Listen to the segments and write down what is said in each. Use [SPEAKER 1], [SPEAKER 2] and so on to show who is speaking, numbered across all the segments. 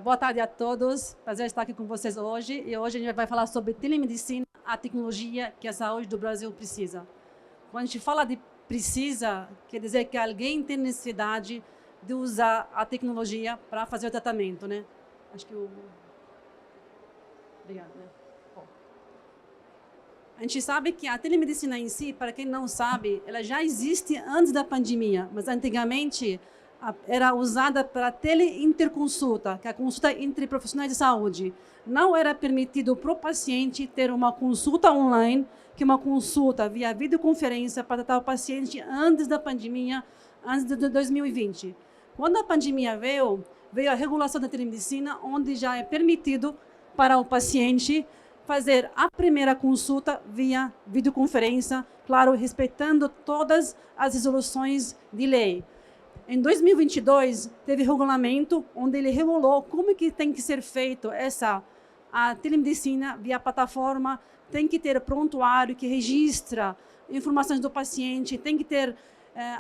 [SPEAKER 1] Boa tarde a todos. Prazer estar aqui com vocês hoje. E hoje a gente vai falar sobre telemedicina, a tecnologia que a saúde do Brasil precisa. Quando a gente fala de precisa, quer dizer que alguém tem necessidade de usar a tecnologia para fazer o tratamento, né? Acho que o... Obrigada. Né? Bom. A gente sabe que a telemedicina em si, para quem não sabe, ela já existe antes da pandemia, mas antigamente era usada para teleinterconsulta, que é a consulta entre profissionais de saúde. Não era permitido para o paciente ter uma consulta online, que é uma consulta via videoconferência para tratar o paciente antes da pandemia, antes de 2020. Quando a pandemia veio a regulação da telemedicina, onde já é permitido para o paciente fazer a primeira consulta via videoconferência, claro, respeitando todas as resoluções de lei. Em 2022, teve regulamento onde ele regulou como que tem que ser feito a telemedicina via plataforma, tem que ter prontuário que registra informações do paciente, tem que ter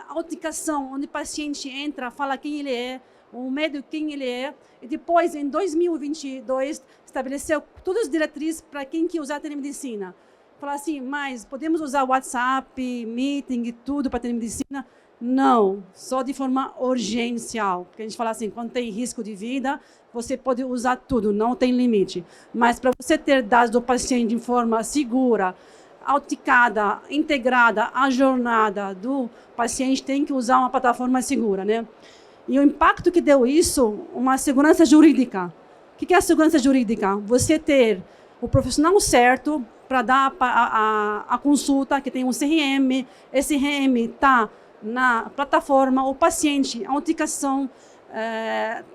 [SPEAKER 1] autenticação, onde o paciente entra, fala quem ele é, o médico quem ele é, e depois, em 2022, estabeleceu todas as diretrizes para quem que usar a telemedicina. Falar assim, mas podemos usar WhatsApp, Meeting e tudo para telemedicina? Não, só de forma urgencial. Porque a gente fala assim, quando tem risco de vida, você pode usar tudo, não tem limite. Mas para você ter dados do paciente de forma segura, autenticada, integrada, a jornada do paciente tem que usar uma plataforma segura, né? E o impacto que deu isso, uma segurança jurídica. O que é a segurança jurídica? Você ter o profissional certo para dar a consulta, que tem um CRM, esse CRM está na plataforma, o paciente, a autenticação,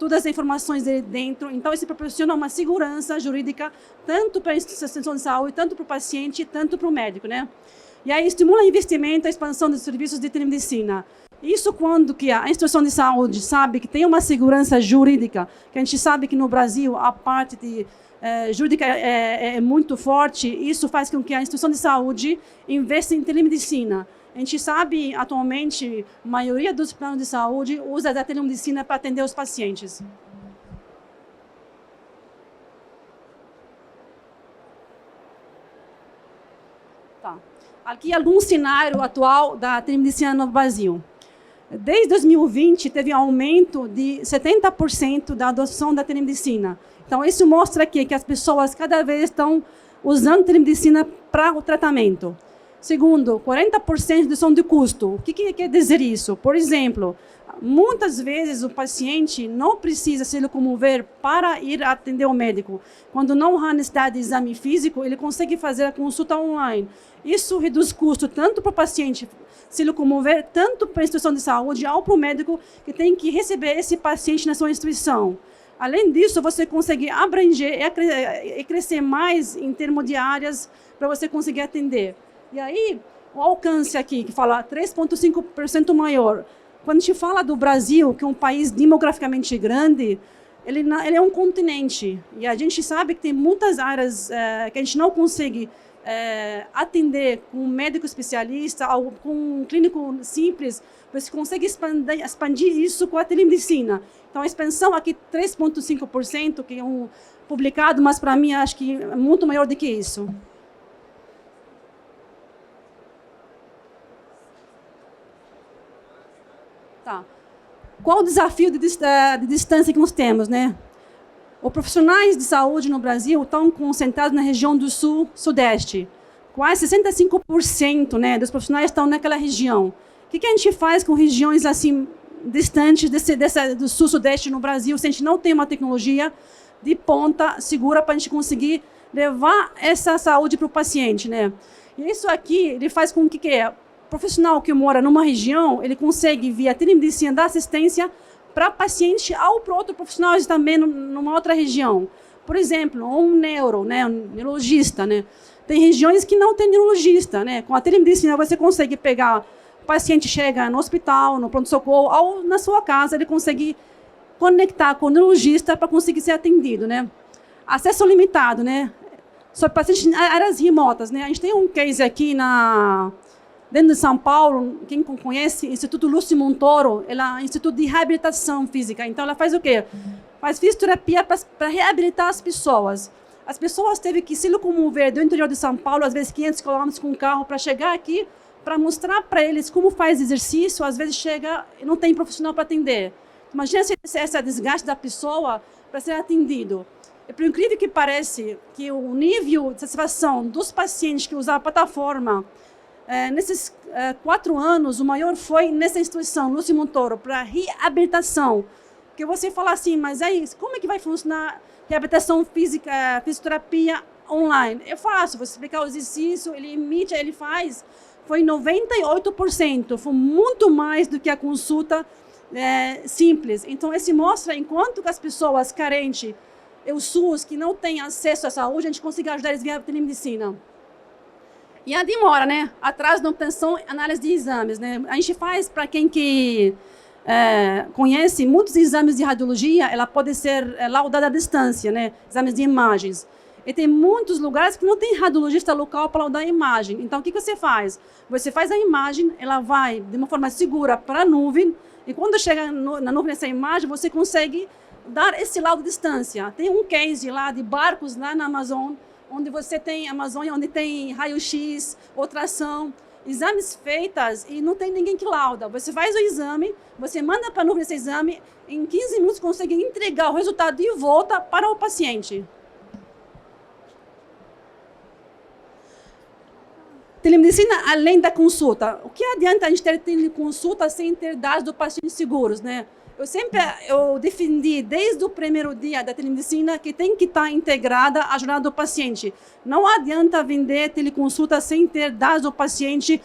[SPEAKER 1] todas as informações dele dentro. Então, isso proporciona uma segurança jurídica, tanto para a instituição de saúde, tanto para o paciente, tanto para o médico, né? E aí estimula o investimento, a expansão dos serviços de telemedicina. Isso quando que a instituição de saúde sabe que tem uma segurança jurídica, que a gente sabe que no Brasil a parte jurídica é muito forte, isso faz com que a instituição de saúde investa em telemedicina. A gente sabe, atualmente, a maioria dos planos de saúde usa a telemedicina para atender os pacientes. Tá. Aqui algum cenário atual da telemedicina no Brasil. Desde 2020, teve um aumento de 70% da adoção da telemedicina. Então, isso mostra que as pessoas cada vez estão usando telemedicina para o tratamento. Segundo, 40% de redução de custo. O que quer dizer isso? Por exemplo, muitas vezes o paciente não precisa se locomover para ir atender o médico. Quando não há necessidade de exame físico, ele consegue fazer a consulta online. Isso reduz custo tanto para o paciente se locomover, tanto para a instituição de saúde, ou para o médico que tem que receber esse paciente na sua instituição. Além disso, você consegue abranger e crescer mais em termos de áreas para você conseguir atender. E aí, o alcance aqui, que fala 3,5% maior. Quando a gente fala do Brasil, que é um país demograficamente grande, ele é um continente. E a gente sabe que tem muitas áreas que a gente não consegue atender com um médico especialista ou com um clínico simples. Você consegue expandir isso com a telemedicina. Então, a expansão aqui, 3,5%, que é publicado, mas para mim acho que é muito maior do que isso. Tá. Qual o desafio de distância que nós temos, né? Os profissionais de saúde no Brasil estão concentrados na região do sul-sudeste. Quase 65%, né, dos profissionais estão naquela região. O que a gente faz com regiões assim distantes do sul-sudeste no Brasil, se a gente não tem uma tecnologia de ponta segura para a gente conseguir levar essa saúde para o paciente, né? E isso aqui ele faz com que o profissional que mora numa região, ele consegue, via telemedicina, dar assistência para paciente ou para outro profissional também numa outra região. Por exemplo, um neurologista, né? Tem regiões que não tem neurologista, né? Com a telemedicina você consegue pegar, o paciente chega no hospital, no pronto-socorro, ou na sua casa, ele consegue conectar com o neurologista para conseguir ser atendido, né? Acesso limitado, né? Só pacientes em áreas remotas, né? A gente tem um case aqui dentro de São Paulo, quem conhece, Instituto Lúcio Montoro, ela é um instituto de reabilitação física. Então, ela faz o quê? faz fisioterapia para reabilitar as pessoas. As pessoas teve que se locomover do interior de São Paulo, às vezes 500 quilômetros com o carro, para chegar aqui, para mostrar para eles como faz exercício. Às vezes chega e não tem profissional para atender. Imagina esse desgaste da pessoa para ser atendido. E por incrível que pareça, que o nível de satisfação dos pacientes que usam a plataforma, nesses 4 anos, o maior foi nessa instituição, Lúcio Montoro, para reabilitação. Porque você fala assim, mas aí, como é que vai funcionar reabilitação física, fisioterapia online? É fácil, você explicar o exercício, ele emite, ele faz. Foi 98%, foi muito mais do que a consulta simples. Então, esse mostra, enquanto que as pessoas carentes, o SUS, que não têm acesso à saúde, a gente consegue ajudar eles via telemedicina. E a demora, né? Atraso na obtenção e análise de exames, né? A gente faz, para quem que conhece, muitos exames de radiologia, ela pode ser laudada à distância, né? Exames de imagens. E tem muitos lugares que não tem radiologista local para laudar a imagem. Então, o que você faz? Você faz a imagem, ela vai de uma forma segura para a nuvem, e quando chega na nuvem essa imagem, você consegue dar esse laudo à distância. Tem um case lá de barcos lá na Amazônia, onde você tem Amazônia, onde tem raio-x, ultrassom, exames feitos e não tem ninguém que lauda. Você faz o exame, você manda para a nuvem esse exame, em 15 minutos consegue entregar o resultado de volta para o paciente. Telemedicina além da consulta. O que adianta a gente ter teleconsulta sem ter dados do paciente seguros, né? Eu defendi desde o primeiro dia da telemedicina que tem que estar integrada à jornada do paciente. Não adianta vender teleconsulta sem ter dados do paciente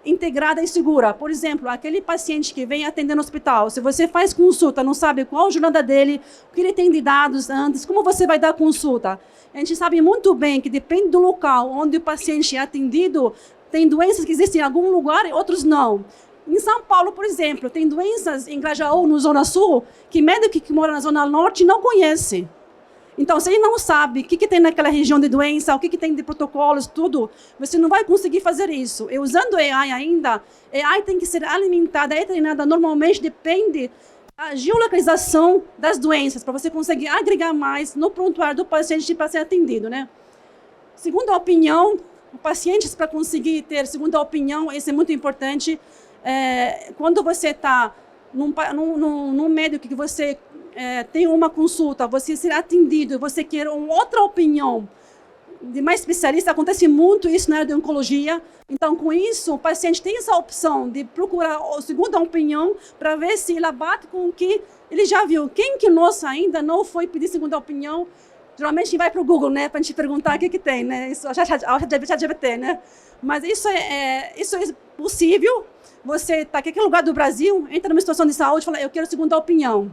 [SPEAKER 1] integrada e segura. Por exemplo, aquele paciente que vem atender no hospital, se você faz consulta, não sabe qual a jornada dele, o que ele tem de dados antes, como você vai dar consulta? A gente sabe muito bem que depende do local onde o paciente é atendido, tem doenças que existem em algum lugar e outros não. Em São Paulo, por exemplo, tem doenças em Grajaú, no Zona Sul, que médico que mora na Zona Norte não conhece. Então, se ele não sabe o que tem naquela região de doença, o que tem de protocolos, tudo, você não vai conseguir fazer isso. E usando AI ainda, AI tem que ser alimentada, treinada, normalmente depende da geolocalização das doenças, para você conseguir agregar mais no prontuário do paciente para ser atendido, né? Segunda opinião, o paciente, para conseguir ter segunda opinião, isso é muito importante. Quando você está num médico que você tem uma consulta, você será atendido, você quer uma outra opinião de mais especialista, acontece muito isso na área de oncologia. Então, com isso, o paciente tem essa opção de procurar a segunda opinião para ver se ela bate com o que ele já viu. Quem que nós ainda não foi pedir segunda opinião? Geralmente a gente vai para o Google, né, para a gente perguntar o que tem, né? Isso a ChatGPT, né? Mas isso é possível. Você está em qualquer lugar do Brasil, entra numa situação de saúde e fala, eu quero segunda opinião.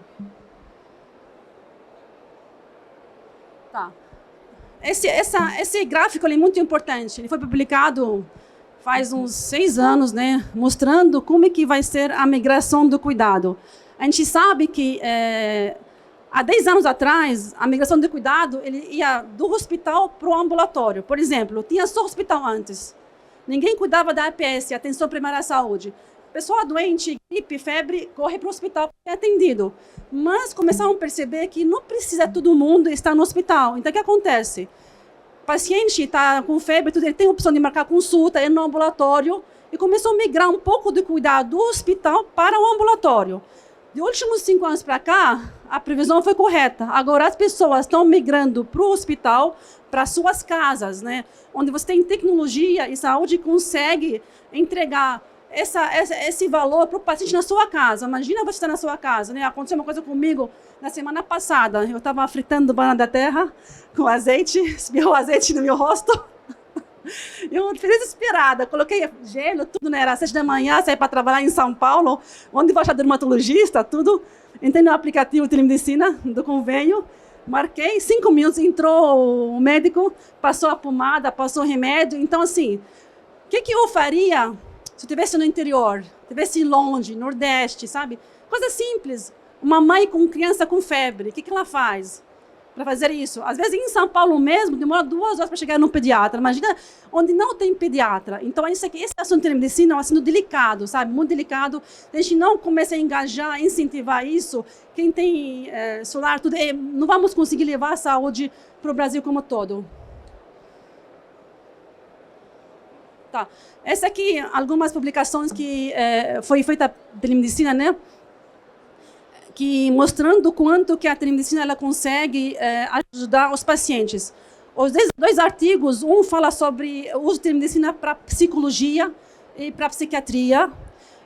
[SPEAKER 1] Tá. Esse gráfico é muito importante. Ele foi publicado faz uns 6 anos, né, mostrando como é que vai ser a migração do cuidado. A gente sabe que há 10 anos atrás, a migração do cuidado ele ia do hospital para o ambulatório. Por exemplo, tinha só hospital antes. Ninguém cuidava da APS, Atenção Primária à Saúde. Pessoa doente, gripe, febre, corre para o hospital para ser atendido. Mas começaram a perceber que não precisa todo mundo estar no hospital. Então, o que acontece? O paciente está com febre, ele tem a opção de marcar consulta, ir no ambulatório, e começou a migrar um pouco do cuidado do hospital para o ambulatório. De últimos 5 anos para cá, a previsão foi correta. Agora, as pessoas estão migrando para o hospital, para suas casas, né? Onde você tem tecnologia e saúde consegue entregar esse valor para o paciente na sua casa. Imagina você estar na sua casa, né? Aconteceu uma coisa comigo na semana passada. Eu estava fritando banana da terra com azeite, espirrou azeite no meu rosto. Eu fiquei desesperada, coloquei gelo, tudo, né? Era 7 da manhã, saí para trabalhar em São Paulo, onde vou achar dermatologista, tudo. Entrei no aplicativo de telemedicina do convênio, marquei, 5 minutos, entrou o médico, passou a pomada, passou o remédio. Então, assim, o que eu faria se eu estivesse no interior, estivesse longe, Nordeste, sabe? Coisa simples. Uma mãe com criança com febre, o que ela faz? para fazer isso. Às vezes, em São Paulo mesmo, demora 2 horas para chegar no pediatra. Imagina onde não tem pediatra. Então, esse assunto de telemedicina é um assunto delicado, sabe? Muito delicado. A gente não começa a engajar, incentivar isso. Quem tem celular, tudo, não vamos conseguir levar a saúde para o Brasil como todo. Tá. Essa aqui, algumas publicações que foi feita de telemedicina, né? Que mostrando quanto que a telemedicina ela consegue ajudar os pacientes. Os 2 artigos, um fala sobre o uso de telemedicina para psicologia e para psiquiatria.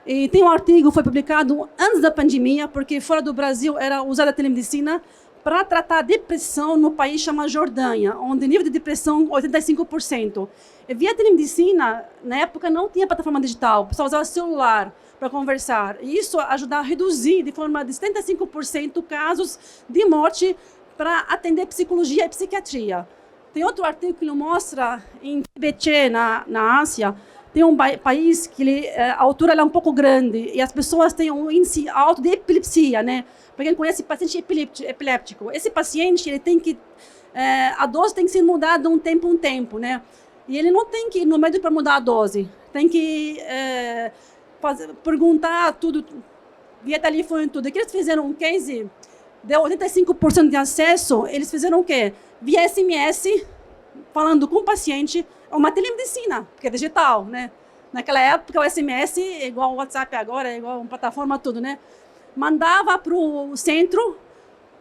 [SPEAKER 1] E tem um artigo que foi publicado antes da pandemia, porque fora do Brasil era usada a telemedicina para tratar a depressão no país chamado Jordânia, onde o nível de depressão 85%. E via telemedicina, na época não tinha plataforma digital, o pessoal usava celular para conversar. E isso ajudava a reduzir de forma de 75% casos de morte para atender psicologia e psiquiatria. Tem outro artigo que ele mostra em Tibete, na Ásia, tem um país que a altura é um pouco grande e as pessoas têm um índice alto de epilepsia, né? Para quem conhece paciente epiléptico, esse paciente ele tem que a dose tem que ser mudada de um tempo, né? E ele não tem que ir no médico para mudar a dose, tem que perguntar tudo, via telefone e tudo. Aqui eles fizeram um case, deu 85% de acesso, eles fizeram o quê? Via SMS, falando com o paciente, uma telemedicina, porque é digital, né? Naquela época o SMS, igual o WhatsApp agora, é igual uma plataforma, tudo, né? Mandava para o centro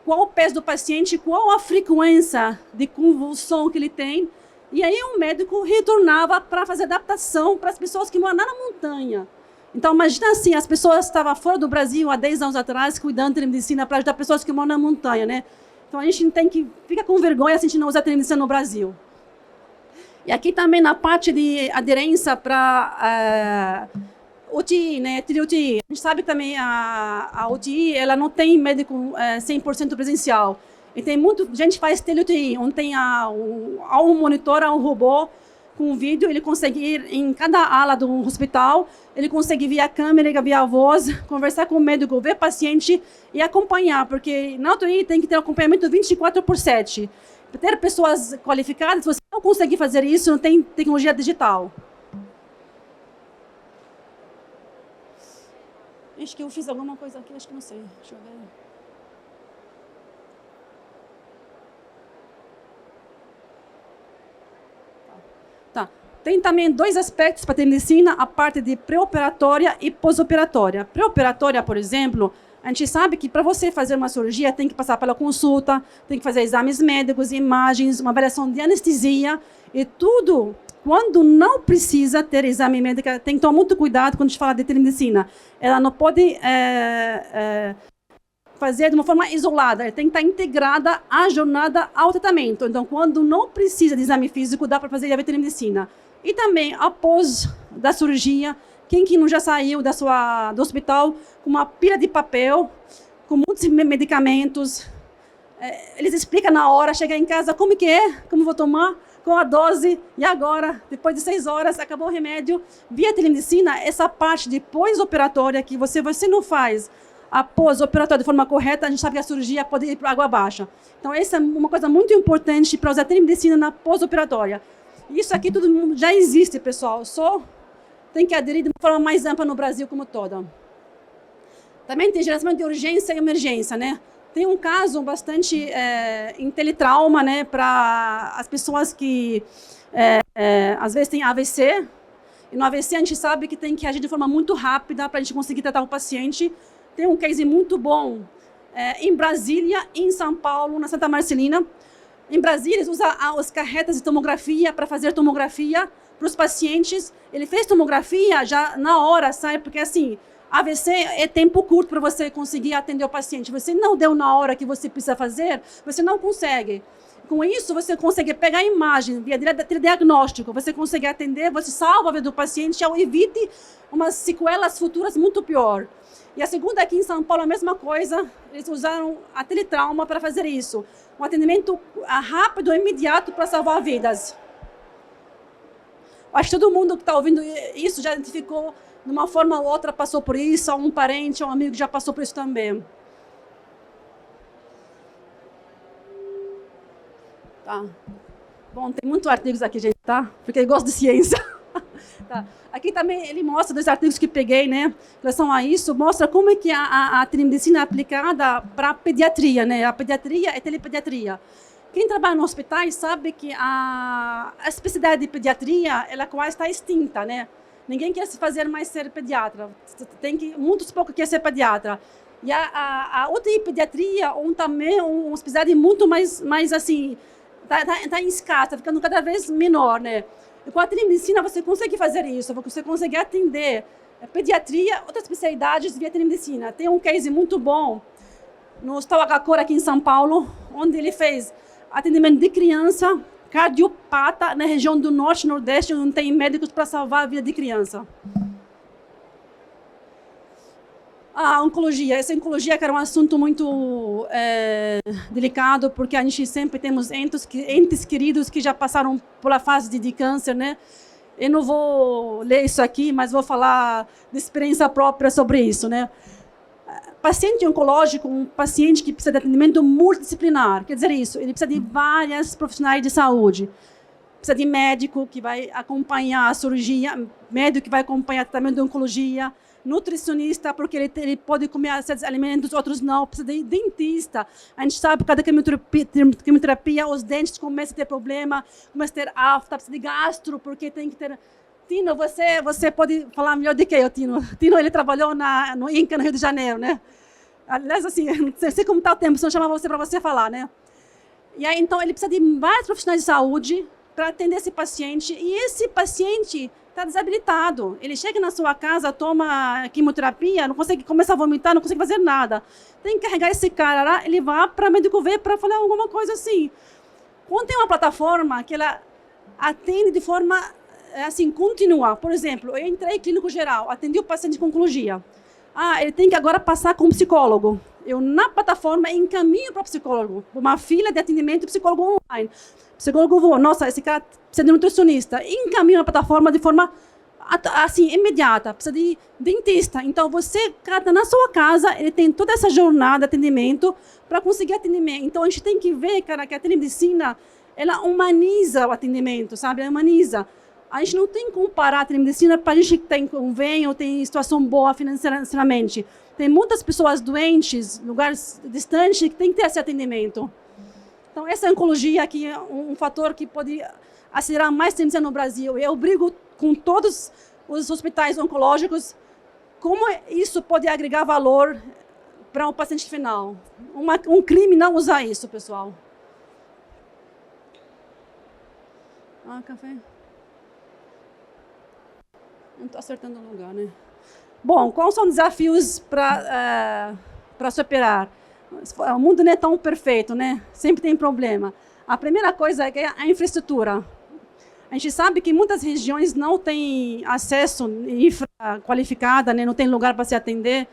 [SPEAKER 1] qual o peso do paciente, qual a frequência de convulsão que ele tem, e aí o médico retornava para fazer adaptação para as pessoas que moram na montanha. Então, imagina assim, as pessoas estavam fora do Brasil há 10 anos atrás, cuidando de telemedicina para ajudar pessoas que moram na montanha, né? Então, a gente tem que fica com vergonha se a gente não usar telemedicina no Brasil. E aqui também na parte de aderência para UTI, né, tele-UTI. A gente sabe que também a UTI ela não tem médico 100% presencial. E tem muita gente que faz tele-UTI, onde tem um monitor, um robô com um vídeo, ele consegue ir em cada ala do hospital, ele consegue via câmera, via voz, conversar com o médico, ver o paciente e acompanhar, porque na UTI tem que ter acompanhamento 24/7. Para ter pessoas qualificadas, você não consegue fazer isso, não tem tecnologia digital. Acho que eu fiz alguma coisa aqui, acho que não sei. Deixa eu ver. Tá. Tem também 2 aspectos para a telemedicina, a parte de pré-operatória e pós-operatória. Pré-operatória, por exemplo, a gente sabe que para você fazer uma cirurgia tem que passar pela consulta, tem que fazer exames médicos, imagens, uma avaliação de anestesia e tudo. Quando não precisa ter exame médico, tem que tomar muito cuidado quando a gente fala de telemedicina. Ela não pode fazer de uma forma isolada, ela tem que estar integrada à jornada ao tratamento. Então, quando não precisa de exame físico, dá para fazer a telemedicina. E também, após da cirurgia, quem que não já saiu do hospital com uma pilha de papel, com muitos medicamentos, eles explicam na hora, chega em casa, como que é, como vou tomar, com a dose, e agora, depois de 6 horas, acabou o remédio. Via telemedicina, essa parte de pós-operatória que você não faz após o operatório de forma correta, a gente sabe que a cirurgia pode ir para água abaixo. Então, essa é uma coisa muito importante para usar telemedicina na pós-operatória. Isso aqui tudo já existe, pessoal, só tem que aderir de uma forma mais ampla no Brasil como todo. Também tem gerenciamento de urgência e emergência, né? Tem um caso bastante em teletrauma, né, para as pessoas que às vezes têm AVC. E no AVC a gente sabe que tem que agir de forma muito rápida para a gente conseguir tratar o paciente. Tem um case muito bom em Brasília, em São Paulo, na Santa Marcelina. Em Brasília, eles usam as carretas de tomografia para fazer tomografia para os pacientes. Ele fez tomografia já na hora, sabe? Porque assim, AVC é tempo curto para você conseguir atender o paciente. Você não deu na hora que você precisa fazer, você não consegue. Com isso, você consegue pegar a imagem via diagnóstico, você consegue atender, você salva a vida do paciente e evite umas sequelas futuras muito pior. E a segunda aqui em São Paulo, a mesma coisa, eles usaram a teletrauma para fazer isso. Um atendimento rápido e imediato para salvar vidas. Acho que todo mundo que está ouvindo isso já identificou, de uma forma ou outra, passou por isso, ou um parente, ou um amigo que já passou por isso também. Tá. Bom, tem muitos artigos aqui, gente, tá? Porque eu gosto de ciência. Tá. Aqui também ele mostra dois artigos que peguei, né? Em relação a isso, mostra como é que a telemedicina é aplicada para a pediatria, né? A pediatria é telepediatria. Quem trabalha no hospital sabe que a especialidade de pediatria, ela quase está extinta, né? Ninguém quer se fazer mais ser pediatra. Muitos poucos querem ser pediatra. E a UTI pediatria também uma especialidade muito mais assim, tá em escassa, tá ficando cada vez menor, né? E com a telemedicina você consegue fazer isso, você consegue atender pediatria, outras especialidades via telemedicina. Tem um case muito bom no Hospital HCor aqui em São Paulo, onde ele fez atendimento de criança cardiopata na região do norte e nordeste, onde não tem médicos para salvar a vida de criança. A oncologia. Essa oncologia que era um assunto muito delicado, porque a gente sempre temos entes queridos que já passaram pela fase de câncer, né? Eu não vou ler isso aqui, mas vou falar de experiência própria sobre isso, né? Paciente oncológico, um paciente que precisa de atendimento multidisciplinar, quer dizer isso, ele precisa de vários profissionais de saúde. Precisa de médico que vai acompanhar a cirurgia, médico que vai acompanhar o tratamento de oncologia, nutricionista, porque ele pode comer certos alimentos, outros não, precisa de dentista. A gente sabe que cada quimioterapia, os dentes começam a ter problema, começam a ter afta, precisa de gastro, porque tem que ter... Tino, você pode falar melhor do que eu, Tino. Tino, ele trabalhou no INCA, no Rio de Janeiro, né? Aliás, assim, não sei como está o tempo, se não chamar você para você falar, né? E aí, então, ele precisa de vários profissionais de saúde para atender esse paciente, e esse paciente está desabilitado. Ele chega na sua casa, toma quimioterapia, não consegue começar a vomitar, não consegue fazer nada. Tem que carregar esse cara lá, ele vai para médico ver para falar alguma coisa assim. Quando tem uma plataforma que ela atende de forma assim, contínua, por exemplo, eu entrei em clínico geral, atendi o paciente com oncologia. Ele tem que agora passar com um psicólogo. Eu, na plataforma, encaminho para o psicólogo, uma fila de atendimento psicólogo online. Psicólogo, nossa, esse cara precisa de nutricionista. Encaminho na plataforma de forma, assim, imediata. Precisa de dentista. Então, você, cada na sua casa, ele tem toda essa jornada de atendimento para conseguir atendimento. Então, a gente tem que ver, cara, que a telemedicina, ela humaniza o atendimento, sabe? Ela humaniza. A gente não tem que comparar a telemedicina para a gente que tem convênio, tem situação boa financeiramente. Tem muitas pessoas doentes, lugares distantes, que têm que ter esse atendimento. Então, essa oncologia aqui é um fator que pode acelerar mais telemedicina no Brasil. Eu brigo com todos os hospitais oncológicos como isso pode agregar valor para o paciente final. Um crime não usar isso, pessoal. Café. Não estou acertando o lugar, né? Bom, quais são os desafios para superar? O mundo não é tão perfeito, né? Sempre tem problema. A primeira coisa é a infraestrutura. A gente sabe que muitas regiões não têm acesso infra qualificada, né? Não tem lugar para se atender.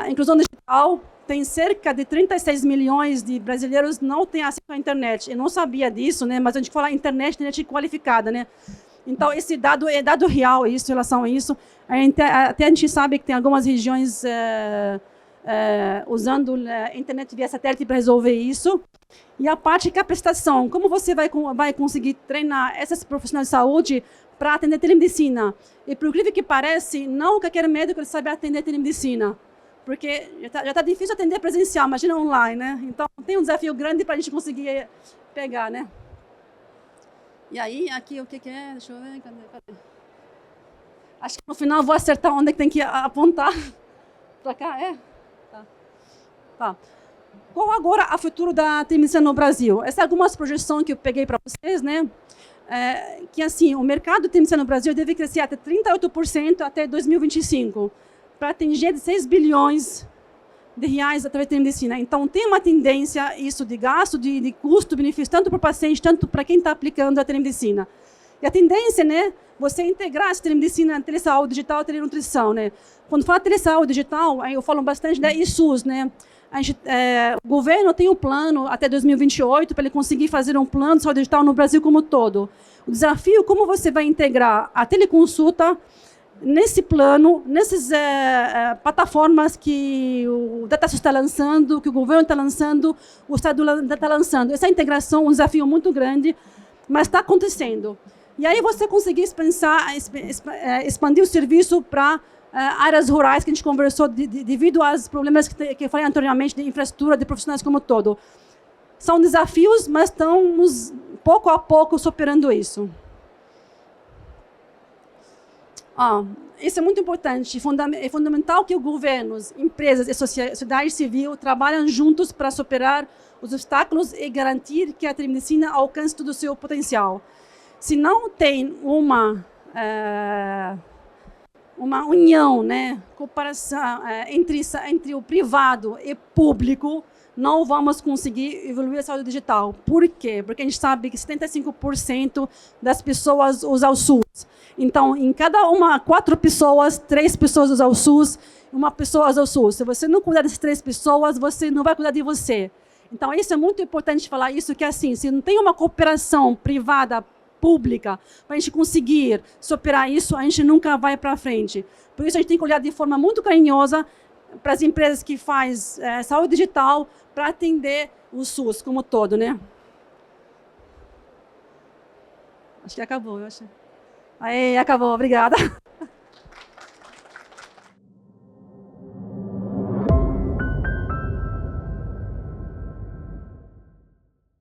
[SPEAKER 1] Inclusão digital, tem cerca de 36 milhões de brasileiros que não têm acesso à internet. Eu não sabia disso, né? Mas a gente fala internet qualificada, né? Então, esse dado é dado real isso, em relação a isso. Até a gente sabe que tem algumas regiões usando a internet via satélite para resolver isso. E a parte de capacitação, como você vai conseguir treinar esses profissionais de saúde para atender telemedicina? E, por incrível que pareça, não qualquer médico sabe atender telemedicina, porque já tá difícil atender presencial, imagina online, né? Então, tem um desafio grande para a gente conseguir pegar, né? E aí, aqui, o que é? Deixa eu ver, cadê? Acho que no final vou acertar onde é que tem que apontar. Para cá, Tá. Qual agora é o futuro da telemedicina no Brasil? Essas são algumas projeções que eu peguei para vocês, né? Que, assim, o mercado de telemedicina no Brasil deve crescer até 38% até 2025, para atingir 6 bilhões de reais através da telemedicina. Então, tem uma tendência, isso de gasto, de custo-benefício, tanto para o paciente, tanto para quem está aplicando a telemedicina. E a tendência, né, você integrar essa telemedicina, telesaúde digital, telenutrição, né? Quando fala telesaúde digital, aí eu falo bastante da ISUS, né? O governo tem um plano até 2028 para ele conseguir fazer um plano de saúde digital no Brasil como um todo. O desafio, como você vai integrar a teleconsulta nesse plano, nessas plataformas que o DataSUS está lançando, que o governo está lançando, o Estado está lançando. Essa integração é um desafio muito grande, mas está acontecendo. E aí você conseguir expandir o serviço para áreas rurais, que a gente conversou, devido aos problemas que eu falei anteriormente, de infraestrutura, de profissionais como um todo. São desafios, mas estamos, pouco a pouco, superando isso. Isso é muito importante. É fundamental que os governos, empresas e sociedade civil trabalhem juntos para superar os obstáculos e garantir que a telemedicina alcance todo o seu potencial. Se não tem uma união, né, cooperação entre o privado e público, não vamos conseguir evoluir a saúde digital. Por quê? Porque a gente sabe que 75% das pessoas usam o SUS. Então, em cada 4 pessoas, 3 pessoas usam o SUS, uma pessoa usa o SUS. Se você não cuidar dessas 3 pessoas, você não vai cuidar de você. Então, isso é muito importante falar isso, que assim, se não tem uma cooperação privada, pública, para a gente conseguir superar isso, a gente nunca vai para frente. Por isso, a gente tem que olhar de forma muito carinhosa para as empresas que fazem saúde digital para atender o SUS como todo, né? Acho que acabou, eu acho. Aí, acabou, obrigada.